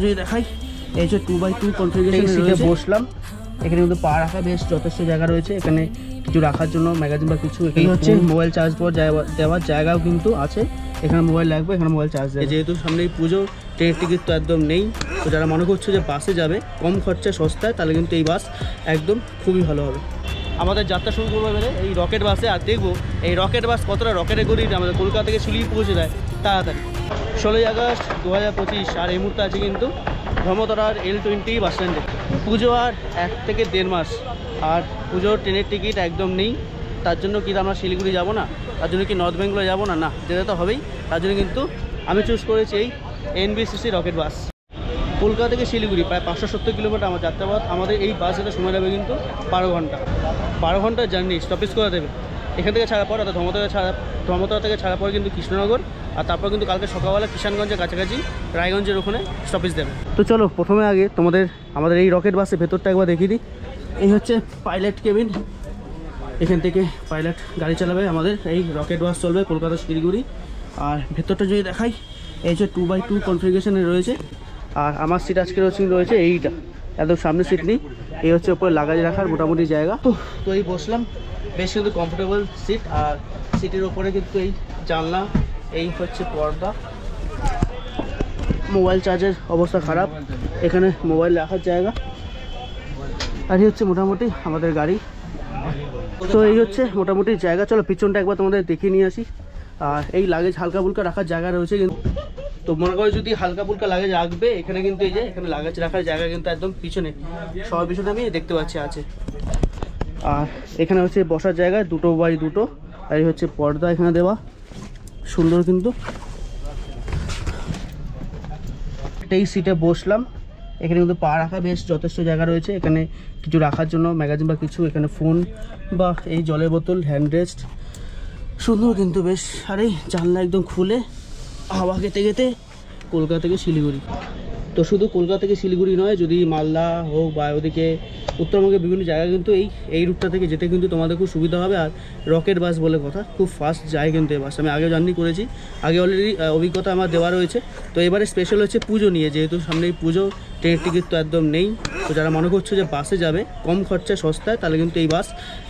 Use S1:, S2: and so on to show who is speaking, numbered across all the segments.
S1: যদি দেখাই, এই যে 2x2 কনফিগারেশন সিটে বসলাম। এখানে কিন্তু পা রাখা বেশ যথেষ্ট জায়গা রয়েছে, এখানে কিছু রাখার জন্য ম্যাগাজিন বা কিছু। এখানে হচ্ছে মোবাইল চার্জ দেওয়ার জায়গাও কিন্তু আছে, এখানে মোবাইল লাগবে, এখানে মোবাইল চার্জ দেবে। যেহেতু সামনেই পুজো, ট্রেনের টিকিট তো একদম নেই, তো যারা মনে করছে যে বাসে যাবে কম খরচায় সস্তায়, তাহলে কিন্তু এই বাস একদম খুবই ভালো হবে। আমাদের যাত্রা শুরু করবো এবারে এই রকেট বাসে, আর দেখবো এই রকেট বাস কতটা রকেটের গতিতে আমাদের কলকাতা থেকে শিলিগুড়ি পৌঁছে দেয় তাড়াতাড়ি। 16ই আগস্ট 2025, আর এই মুহূর্তে আছে কিন্তু ধর্মতলার L20 বাস স্ট্যান্ডে। পুজো আর 1 থেকে 1.5 মাস, আর পুজোর ট্রেনের টিকিট একদম নেই। তার জন্য কি আমরা শিলিগুড়ি যাব না? তার জন্য কি নর্থ বেঙ্গলে যাব না? না, যেতে তো হবেই। তার জন্য কিন্তু আমি চুজ করেছি এই NBCC রকেট বাস। কলকাতা থেকে শিলিগুড়ি প্রায় 570 কিলোমিটার আমার যাত্রাপথ। আমাদের এই বাস যেতে সময় লাগবে কিন্তু 12 ঘন্টার জার্নি। স্টপেজ করে দেবে এখান থেকে ছাড়া পর, অর্থাৎ ধর্মতলা থেকে ছাড়া পর কিন্তু কৃষ্ণনগর, আর তারপর কিন্তু কালকে সকালবেলা কিষানগঞ্জের কাছাকাছি রায়গঞ্জের ওখানে স্টপেজ দেবে। তো চলো প্রথমে আগে আমাদের এই রকেট বাসের ভেতরটা একবার দেখিয়ে দিই। এই হচ্ছে পাইলট কেবিন, এখান থেকে পাইলট গাড়ি চালাবে। আমাদের এই রকেট বাস চলবে কলকাতা শিলিগুড়ি। আর ভেতরটা যদি দেখাই, এই হচ্ছে 2x2 কনফিগারেশনে রয়েছে। আর আমার সিট আজকে রয়েছে এইটা, একদম সামনে সিট নেই। এই হচ্ছে ওপরে লাগাজ রাখার মোটামুটি জায়গা। তো এই বসলাম, বেশ কিন্তু কমফোর্টেবল সিট। আর সিটের ওপরে কিন্তু এই জানলা, এই হচ্ছে পর্দা। মোবাইল চার্জের অবস্থা খারাপ, এখানে মোবাইল রাখার জায়গা। আর এই হচ্ছে মোটামুটি আমাদের গাড়ি। তো এই হচ্ছে মোটামুটি জায়গা। চলো পিছনটা একবার তোমাদের দেখিয়ে নিয়ে আসি। আর এই লাগেজ হালকা ফুলকা রাখার জায়গা রয়েছে কিন্তু। তো মনে করো যদি হালকা ফুলকা লাগেজ রাখবে, এখানে কিন্তু এই যে এখানে লাগেজ রাখার জায়গা কিন্তু একদম পিছনে, সবার পিছনে আমি দেখতে পাচ্ছি আছে। আর এখানে হচ্ছে বসার জায়গা 2x2, আর এই হচ্ছে পর্দা এখানে দেওয়া সুন্দর কিন্তু। এই সিটে বসলাম, এখানে কিন্তু পা রাখা বেশ যথেষ্ট জায়গা রয়েছে, এখানে কিছু রাখার জন্য ম্যাগাজিন বা কিছু, এখানে ফোন বা এই জলের বোতল, হ্যান্ড রেস্ট সুন্দর কিন্তু বেশ। আর এই জানলা একদম খুলে হাওয়া খেতে খেতে কলকাতা থেকে শিলিগুড়ি। তো শুধু কলকাতা থেকে শিলিগুড়ি নয়, যদি মালদা হোক বা ওদিকে উত্তরবঙ্গের বিভিন্ন জায়গা কিন্তু এই রুটটা থেকে যেতে কিন্তু তোমাদের খুব সুবিধা হবে। আর রকেট বাস বলে কথা, খুব ফাস্ট যায় কিন্তু এই বাস। আমি আগেও জার্নি করেছি, আগে অলরেডি অভিজ্ঞতা আমার দেওয়া রয়েছে। তো এবারে স্পেশাল হচ্ছে পুজো নিয়ে, যেহেতু সামনেই পুজো, ট্রেনের টিকিট তো একদম নেই। তো যারা মনে করছে যে বাসে যাবে কম খরচায় সস্তায়, তাহলে কিন্তু এই বাস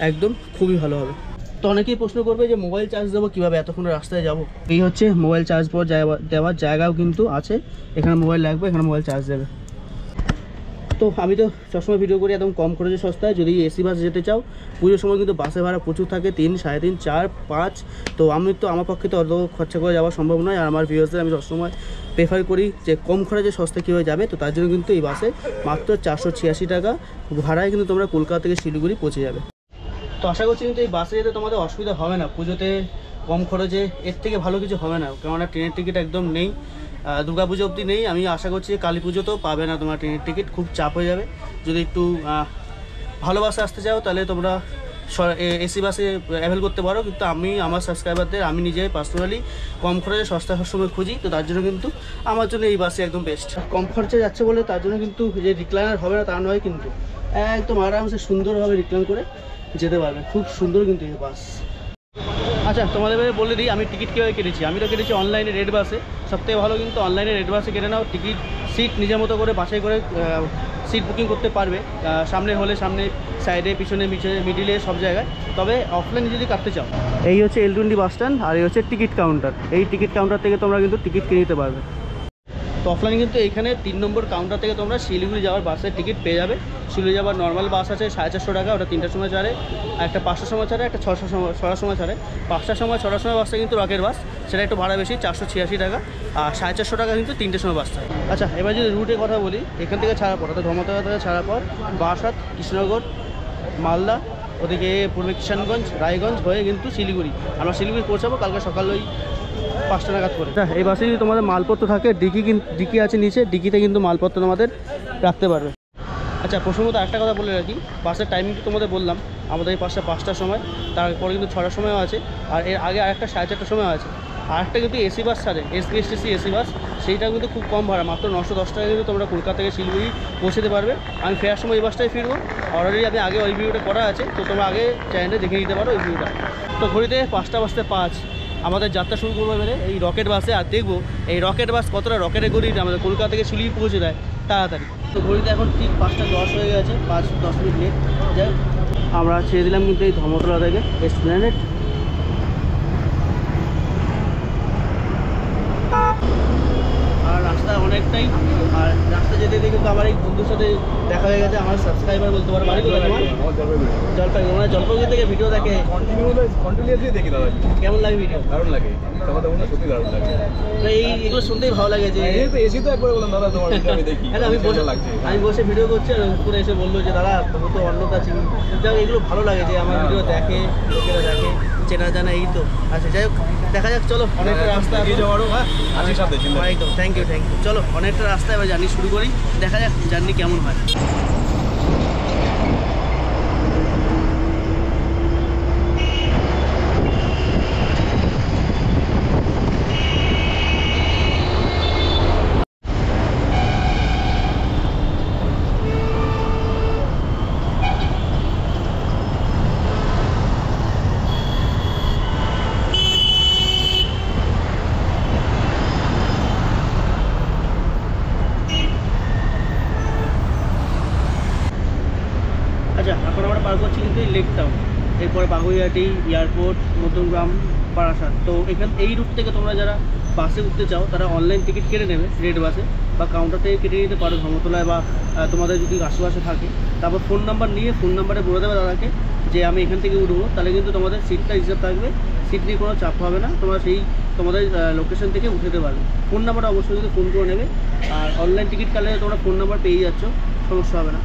S1: একদম খুবই ভালো হবে। তো অনেকেই প্রশ্ন করবে যে মোবাইল চার্জ দেবো কীভাবে, এতক্ষণ রাস্তায় যাব। এই হচ্ছে মোবাইল চার্জ দেওয়ার জায়গাও কিন্তু আছে, এখানে মোবাইল লাগবে, এখানে মোবাইল চার্জ দেবে। তো আমি তো সবসময় ভিডিও করি একদম কম খরচে সস্তায়। যদি এসি বাস যেতে চাও, পুজোর সময় কিন্তু বাসে ভাড়া প্রচুর থাকে, 3, 3.5, 4, 5। তো আমার পক্ষে তো অত খরচা করে যাওয়া সম্ভব নয়। আর আমার ভিউয়ার্সদের আমি সবসময় প্রেফার করি যে কম খরচে সস্তা কীভাবে যাবে। তো তার জন্য কিন্তু এই বাসে মাত্র 486 টাকা ভাড়ায় কিন্তু তোমরা কলকাতা থেকে শিলিগুড়ি পৌঁছে যাবে। তো আশা করছি কিন্তু এই বাসে যেতে তোমাদের অসুবিধা হবে না। পুজোতে কম খরচে এর থেকে ভালো কিছু হবে না, কেননা ট্রেনের টিকিট একদম নেই, দুর্গাপুজো অবধি নেই। আমি আশা করছি কালী পুজোতেও পাবে না তোমার ট্রেনের টিকিট, খুব চাপ হয়ে যাবে। যদি একটু ভালো বাসে আসতে চাও, তাহলে তোমরা এসি বাসে অ্যাভেল করতে পারো। কিন্তু আমি আমার সাবস্ক্রাইবারদের আমি নিজে পার্সোনালি কম খরচে সস্তা সবসময় খুঁজি। তো তার জন্য কিন্তু আমার জন্য এই বাসে একদম বেস্ট। কম খরচে যাচ্ছে বলে তার জন্য কিন্তু যে রিক্লাইনার হবে না তা নয়, কিন্তু একদম আরামসে সুন্দরভাবে রিক্লাইন করে যেতে পারবে। খুব সুন্দর কিন্তু এই বাস। আচ্ছা তোমাদের বলে দিই আমি টিকিট কীভাবে কেটেছি। আমি তো কেটেছি অনলাইনে রেড বাসে। সবথেকে ভালো কিন্তু অনলাইনে রেড বাসে কেটে নাও। টিকিট সিট নিজের মতো করে বাছাই করে সিট বুকিং করতে পারবে, সামনে হলে সামনে, সাইডে, পিছনে, মিডিলে, সব জায়গায়। তবে অফলাইন যদি কাটতে চাও, এই হচ্ছে L20 বাস স্ট্যান্ড, আর এই হচ্ছে টিকিট কাউন্টার। এই টিকিট কাউন্টার থেকে তোমরা কিন্তু টিকিট কিনে নিতে পারবে। তো অফলাইনে কিন্তু এখানে 3 নম্বর কাউন্টার থেকে তোমরা শিলিগুড়ি যাওয়ার বাসের টিকিট পেয়ে যাবে। শিলিগুড়ি যাওয়ার নর্মাল বাস আছে 450 টাকা, ওটা 3টার সময় ছাড়ে, একটা 5টার সময় ছাড়ে, একটা 6টার সময় ছাড়ে। 5টার সময় 6টার সময় বাসটা কিন্তু রকেট বাস, সেটা একটু ভাড়া বেশি, 486 টাকা। আর 450 টাকা কিন্তু 3টের সময় বাস থাকে। আচ্ছা এবার যদি রুটের কথা বলি, এখান থেকে ছাড়া পর, অর্থাৎ ধর্মতলা থেকে ছাড়া পর বারাসাত, কৃষ্ণনগর, মালদা, ওদিকে পূর্বে কিষানগঞ্জ, রায়গঞ্জ হয়ে কিন্তু শিলিগুড়ি। আমরা শিলিগুড়ি পৌঁছাবো কালকে সকাল ওই 5টা নাগাদ করে। এই বাসে যদি তোমাদের মালপত্র থাকে, ডিকি আছে নিচে, ডিকিতে কিন্তু মালপত্র তোমাদের রাখতে পারবে। আচ্ছা প্রথমত একটা কথা বলে রাখি, বাসের টাইমিংটা তোমাদের বললাম, আমাদের এই বাসটা 5টার সময়, তারপরে কিন্তু 6টার সময়ও আছে, আর এর আগে আরেকটা 4:30টার সময় আছে। আরেকটা কিন্তু এসি বাস ছাড়ে, SBSTC এসি বাস, সেইটা কিন্তু খুব কম ভাড়া, মাত্র 910 টাকা কিন্তু তোমরা কলকাতা থেকে শিলিগুড়ি পৌঁছতে পারবে। আমি ফেরার সময় এই বাসটাই ফিরবো, অলরেডি আমি আগে ওই ভিডিওটা করা আছে, তো তোমরা আগে চ্যানেলে দেখে নিতে পারো ওই ভিডিওটা। তো ঘড়িতে 5টা বাজতে 5, আমাদের যাত্রা শুরু করবো এবারে এই রকেট বাসে। আর দেখবো এই রকেট বাস কতটা রকেটের গতিতে আমাদের কলকাতা থেকে শিলিগুড়ি পৌঁছে দেয় তাড়াতাড়ি। তো ঘড়িতে এখন ঠিক 5:10 হয়ে গেছে, 5-10 মিনিট লেট। যাই আমরা ছেড়ে দিলাম কিন্তু এই ধর্মতলা থেকে এসপ্ল্যানেড। আর রাস্তা অনেকটাই, আর রাস্তা যেতে যেতে কিন্তু আমার এই বন্ধুর সাথে দেখা হয়ে গেছে, আমার সাবস্ক্রাইবার বলতে পারো। বাড়ি কোথায় তোমার? জলপাইগুড়ি। মানে জলপাইগুড়ি থেকে ভিডিও দেখে
S2: কন্টিনিউয়াসলি দেখি দাদা।
S1: কেমন লাগে ভিডিও?
S2: দারুণ লাগে, সত্যি দারুণ লাগে।
S1: এগুলো শুনতেই ভালো লাগে যে
S2: এসি তো একবার বললাম দাদা তোমার ভিডিও আমি দেখি।
S1: হ্যাঁ আমি বসে ভিডিও করছি আর করে এসে বললো যে দাদা তুমি তো অন্য কাছে। যাই এগুলো ভালো লাগে যে আমার ভিডিও দেখে, লোকেরা দেখে, চেনা জানা এই তো। আচ্ছা যাই হোক, দেখা যাক, চলো অনেকটা রাস্তা
S2: এগিয়ে যাওয়ারও। হ্যাঁ আজকের সাথে
S1: একদম থ্যাংক ইউ। চলো অনেকটা রাস্তা এবার জার্নি শুরু করি, দেখা যাক জার্নি কেমন হয়। আচ্ছা এখন আমরা পার করছি কিন্তু এই লেক টাউন, এরপরে বাগুইহাটি, এয়ারপোর্ট, মধ্যমগ্রাম, বারাসাত। তো এই রুট থেকে তোমরা যারা বাসে উঠতে চাও তারা অনলাইন টিকিট কেটে নেবে রেড বাসে, বা কাউন্টার থেকে কেটে নিতে পারো ধর্মতলায়, বা তোমাদের যদি আশেপাশে থাকে। তারপর ফোন নাম্বার নিয়ে ফোন নাম্বারে বলে দেবে দাদাকে যে আমি এখান থেকে উঠবো, তাহলে কিন্তু তোমাদের সিটটা রিজার্ভ থাকবে, সিট নিয়ে কোনো চাপ হবে না, তোমরা সেই তোমাদের লোকেশন থেকে উঠতে পারবে। ফোন নাম্বারটা অবশ্যই কিন্তু ফোন করে নেবে, আর অনলাইন টিকিট কাটলে তোমরা ফোন নাম্বার পেয়ে যাচ্ছ, সমস্যা হবে না।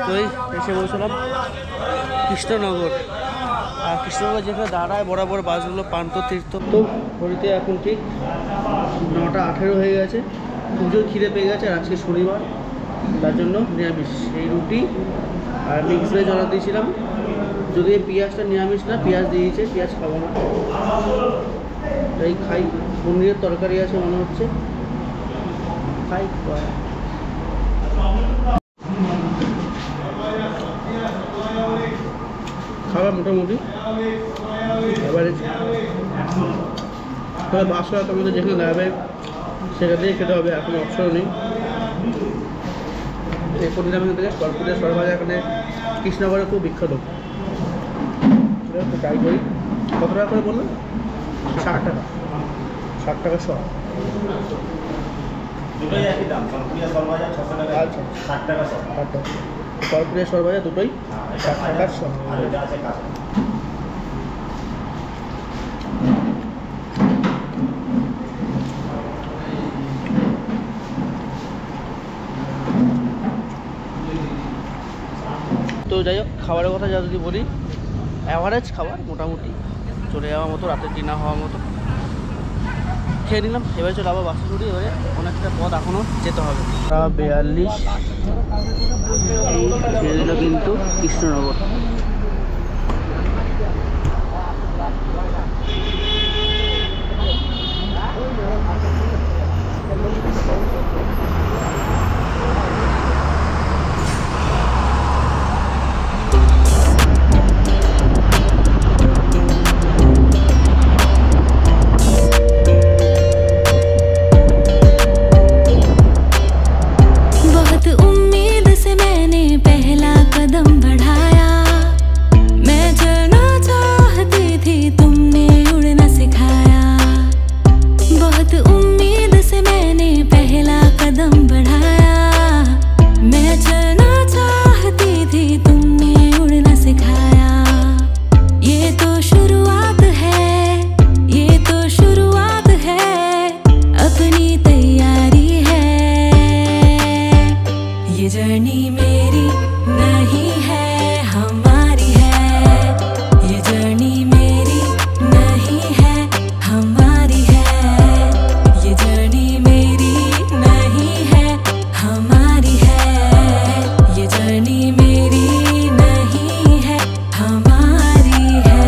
S1: তো এসে বলছিলাম কৃষ্ণনগর, আর কৃষ্ণনগর যেখানে দাঁড়ায় বরাবর বাসগুলো পান্ত তীর্থ। তো ঘড়িতে এখন ঠিক 9:18 হয়ে গেছে, পুজোর খিদে পেয়ে গেছে, আর আজকে শনিবার, তার জন্য নিরামিষ এই রুটি আর মিক্স ভেজ অর্ডার দিয়েছিলাম। যদি পেঁয়াজটা নিরামিষ না, পেঁয়াজ দিয়েছে, পেঁয়াজ খাবো না, তাই খাই। পনিরের তরকারি আছে মনে হচ্ছে, খাই। খাবার মোটামুটি এবারে তবে বাসা তোমাদের যেখানে দাঁড়াবে সেখান থেকে খেতে হবে, এখন অপশন নেই। এরপর নিলাম এখান থেকে সরপুরের সরভাজা, এখানে কৃষ্ণনগরে খুব বিখ্যাত। একটু ট্রাই করি। কত টাকা করে বললাম? 60 টাকা, 60 টাকা সব। আচ্ছা 60 টাকা সব। সরপুরের সরভাজা দুটোই 60 টাকার সব। তো যাই হোক, খাবারের কথা যা যদি বলি, অ্যাভারেজ খাবার, মোটামুটি চলে যাওয়ার মতো, রাতের ডিনার হওয়ার মতো খেয়ে নিলাম। এবারে চলে আবার বাসে চড়ি, এবারে অনেকটা পথ এখনও যেতে হবে। 42 ছেড়ে দিল কিন্তু কৃষ্ণনগর।
S3: कदम बढ़ाया, मैं चलना चाहती ये जर्नी मेरी नहीं है हमारी है, ये जर्नी मेरी नहीं है हमारी है, ये जर्नी मेरी नहीं है हमारी है, ये जर्नी मेरी नहीं है हमारी है।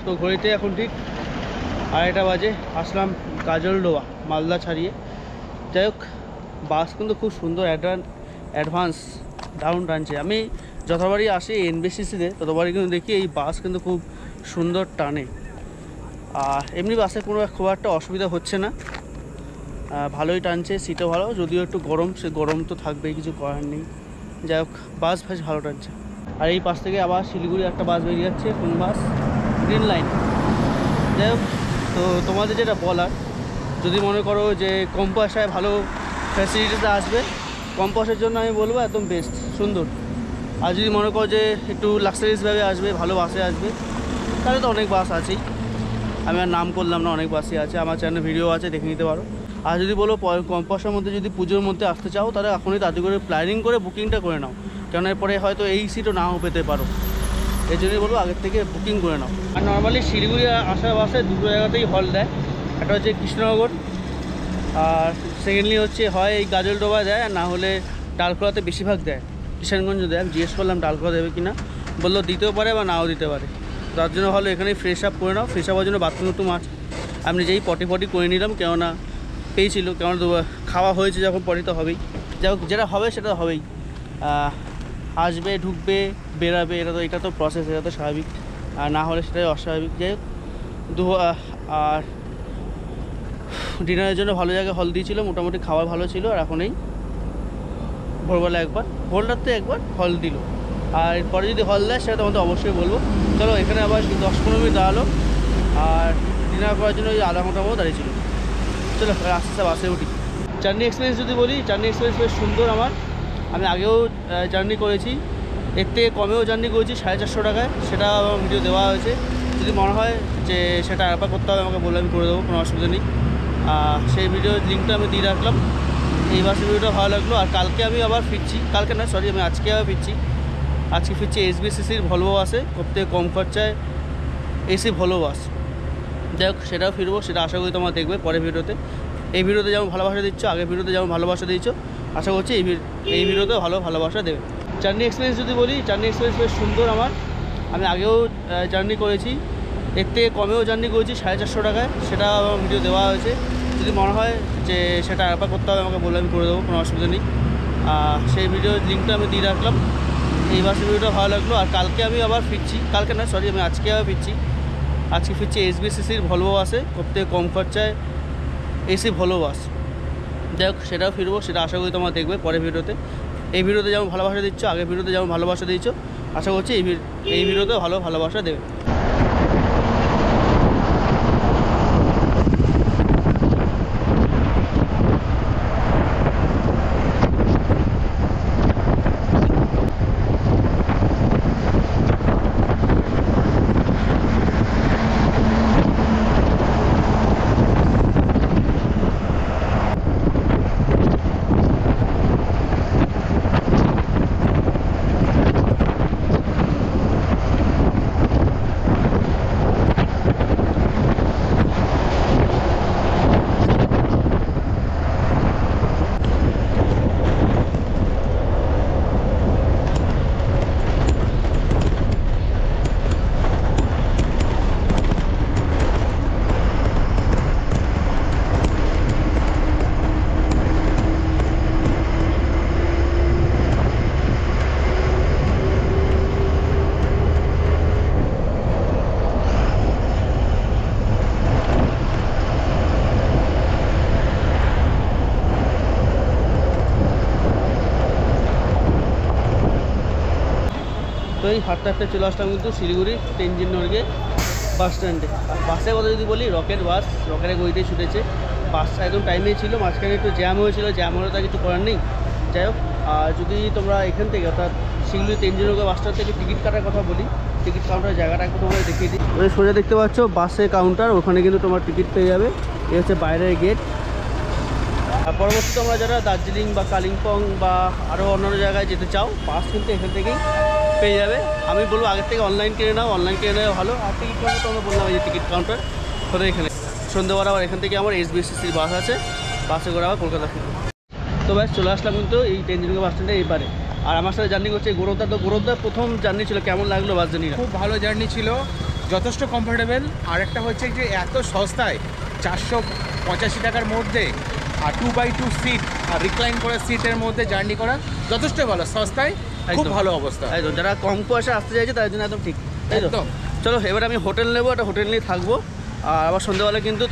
S1: তো ঘড়িতে এখন ঠিক 2:30 বাজে, আসলাম কাজলডোবা মালদা ছাড়িয়ে। যাই হোক, বাস কিন্তু খুব সুন্দর অ্যাডভান্স দারুণ টানছে। আমি যতবারই আসি এনবিসিসিতে ততবারই কিন্তু দেখি এই বাস কিন্তু খুব সুন্দর টানে। আর এমনি বাসে কোনো খুব একটা অসুবিধা হচ্ছে না, ভালোই টানছে, সিটও ভালো, যদিও একটু গরম, সে গরম তো থাকবেই, কিছু করার নেই। যাই হোক, বাস ভালো টানছে। আর এই পাশ থেকে আবার শিলিগুড়ি একটা বাস বেরিয়ে যাচ্ছে, কোন বাস? Green line. যাই হোক, তো তোমাদের যেটা বলার, যদি মনে করো যে কম পয়সায় ভালো ফ্যাসিলিটিতে আসবে, কম পয়সার জন্য আমি বলবো একদম বেস্ট, সুন্দর। আর যদি মনে করো যে একটু লাক্সারিয়াসভাবে আসবে, ভালো বাসে আসবে, তাহলে তো অনেক বাস আছেই, আমি আর নাম করলাম না, অনেক বাসই আছে, আমার চ্যানেলে ভিডিও আছে, দেখে নিতে পারো। আর যদি বলো কম পয়সার মধ্যে যদি পুজোর মধ্যে আসতে চাও, তাহলে এখনই তাড়াতাড়ি করে প্ল্যানিং করে বুকিংটা করে নাও, কেন এরপরে হয়তো এই সিটও নাও পেতে পারো। এই জন্যই বলবো আগের থেকে বুকিং করে নাও। আর নর্মালি শিলিগুড়ি আসার বাসে দুটো জায়গাতেই হল দেয়, একটা হচ্ছে কৃষ্ণনগর, আর সেকেন্ডলি হচ্ছে হয় এই গাজলডোবা দেয়, আর না হলে ডালখোলাতে বেশিরভাগ দেয়, কিষানগঞ্জ দেয়। আমি জিজ্ঞেস করলাম ডালখোলা দেবে কিনা, বললো দিতেও পারে বা নাও দিতে পারে। তার জন্য হলো এখানেই ফ্রেশ আপ করে নাও, ফ্রেশ আপ হওয়ার জন্য বাথরুম আছে, আমি নিজেই পটি করে নিলাম, কেননা পেয়েছিল, কেননা খাওয়া হয়েছে যখন পটি তো হবেই। যাই হোক, যেটা হবে সেটা হবেই, আসবে, ঢুকবে, বেরাবে, এটা তো প্রসেস, এটা তো স্বাভাবিক, আর না হলে সেটাই অস্বাভাবিক। যাই হোক, আর ডিনারের জন্য ভালো জায়গায় হল দিয়েছিল, মোটামুটি খাবার ভালো ছিল। আর এখন এই ভোরবেলা একবার, ভোর রাত্রে একবার হল দিল, আর এরপরে যদি হল দেয় সেটা তোমাদের অবশ্যই বলবো। চলো, এখানে আবার 10-15 মিনিট দাঁড়ালো, আর ডিনার করার জন্য ওই আধা ঘন্টা মতো দাঁড়িয়েছিল। চলো আস্তে আস্তে বাসে উঠি। জার্নি এক্সপিরিয়েন্স যদি বলি, জার্নি এক্সপিরিয়েন্স বেশ সুন্দর আমার। আমি আগেও জার্নি করেছি, এর থেকে কমেও জার্নি করেছি 450 টাকায়, সেটা আমার ভিডিও দেওয়া হয়েছে। যদি মনে হয় যে সেটা একবার করতে হবে আমাকে বলে, আমি করে দেবো, কোনো অসুবিধা নেই। সেই ভিডিওর লিঙ্কটা আমি দিয়ে রাখলাম। এই বাসের ভিডিওটা ভালো লাগলো। আর কালকে আমি আবার ফিরছি, কালকে না সরি, আমি আজকে আবার ফিরছি। আজকে ফিরছি এসবিসিসির ভলভো বাসে, সবথেকে কম খরচায় এসি ভলভো বাস। যাই হোক, সেটাও ফিরবো, সেটা আশা করি তোমরা দেখবে পরের ভিডিওতে। এই ভিডিওতে যেমন ভালোবাসা দিচ্ছ, আগের ভিডিওতে যেমন ভালোবাসা দিয়েছ, আশা করছি এই ভিডিওতেও ভালোবাসা দেবে। জার্নি এক্সপিরিয়েন্স যদি বলি, জার্নি এক্সপিরিয়েন্স বেশ সুন্দর আমার। আমি আগেও জার্নি করেছি, এর থেকে কমেও জার্নি করেছি 450 টাকায়, সেটা আমার ভিডিও দেওয়া হয়েছে। যদি মনে হয় যে সেটা একবার করতে হবে আমাকে বলে, আমি করে দেবো, কোনো অসুবিধা নেই। সেই ভিডিওর লিঙ্কটা আমি দিয়ে রাখলাম। এই বাসের ভিডিওটা ভালো লাগলো। আর কালকে আমি আবার ফিরছি, কালকে না সরি, আমি আজকে আবার ফিরছি। আজকে ফিরছি এসবিসিসির ভলভো বাসে, সবথেকে কম খরচায় এসি ভলভো বাস। যাই হোক, সেটাও ফিরবো, সেটা আশা করি তোমরা দেখবে পরের ভিডিওতে। এই ভিডিওতে যেমন ভালোবাসা দিচ্ছ, আগের ভিডিওতে যেমন ভালোবাসা দিয়েছ, আশা করছি এই ভিডিওতেও ভালোবাসা দেবে। তো এই হাঁটতে হাঁটতে চলে আসলাম কিন্তু শিলিগুড়ি তেনজিং নর্গে বাস স্ট্যান্ডে। আর বাসের কথা যদি বলি, রকেট বাস, রকেটের গতিতেই ছুটেছে। বাসটা একদম টাইমেই ছিল, মাঝখানে একটু জ্যাম হয়েছিল, জ্যাম হলে তার কিছু করার নেই। যাই হোক, আর যদি তোমরা এখান থেকে অর্থাৎ শিলিগুড়ি তেনজিনগর বাস স্ট্যান্ড থেকে টিকিট কাটার কথা বলি, টিকিট কাউন্টারের জায়গাটা একটু তোমাদের দেখিয়ে দিই। ওই সোজা দেখতে পাচ্ছ বাসের কাউন্টার, ওখানে কিন্তু তোমার টিকিট পেয়ে যাবে। এই হচ্ছে বাইরের গেট। আর পরবর্তী তোমরা যারা দার্জিলিং বা কালিম্পং বা আরও অন্যান্য জায়গায় যেতে চাও, বাস কিন্তু এখান থেকেই পেয়ে যাবে। আমি বলবো আগের থেকে অনলাইন কিনে নাও, অনলাইন কিনে নেওয়া ভালো। আর টিকিট কাউন্টার তো আমরা বললাম এই যে টিকিট কাউন্টার ওদের এখানে। সন্ধ্যেবেলা আবার এখান থেকে আমার SBSTCর বাস আছে, বাসে করে আবার কলকাতা ফিরবো। তো ব্যাস চলে আসলাম কিন্তু এই তেনজিনগর বাস স্ট্যান্ডে এইবারে। আর আমার সাথে জার্নি করছে গৌরবদা। তো গৌরবদার প্রথম জার্নি ছিল, কেমন লাগলো বাস জার্নিটা?
S4: খুব ভালো জার্নি ছিল, যথেষ্ট কমফোর্টেবল। আর একটা হচ্ছে যে এত সস্তায় 485 টাকার মধ্যে আর 2x2 সিট আর রিক্লাইন করে সিটের মধ্যে জার্নি করা যথেষ্ট ভালো, সস্তায় খুব ভালো অবস্থা।
S1: একদম, যারা কম পয়সা আসতে চাইছে তাদের জন্য একদম ঠিক, তাই তো?
S4: একদম।
S1: চলো এবার আমি হোটেল নেবো, একটা হোটেল নিয়ে থাকবো। আর আবার সন্ধ্যাবেলা কিন্তু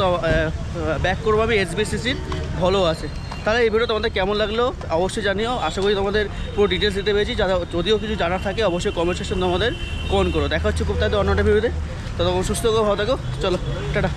S1: ব্যাক করবো আমি SBSTCর ভলো আছে। তাহলে এই ভিডিও তোমাদের কেমন লাগলো অবশ্যই জানিও। আশা করি তোমাদের পুরো ডিটেলস দিতে পেরেছি। যদিও কিছু জানার থাকে অবশ্যই কমেন্ট সেকশন তোমাদের কমেন্ট করো। দেখা হচ্ছে খুব তাড়াতাড়ি অন্য একটা ভিডিওতে। ততক্ষণ সুস্থ থাকো, ভালো থাকো। চলো টাটা।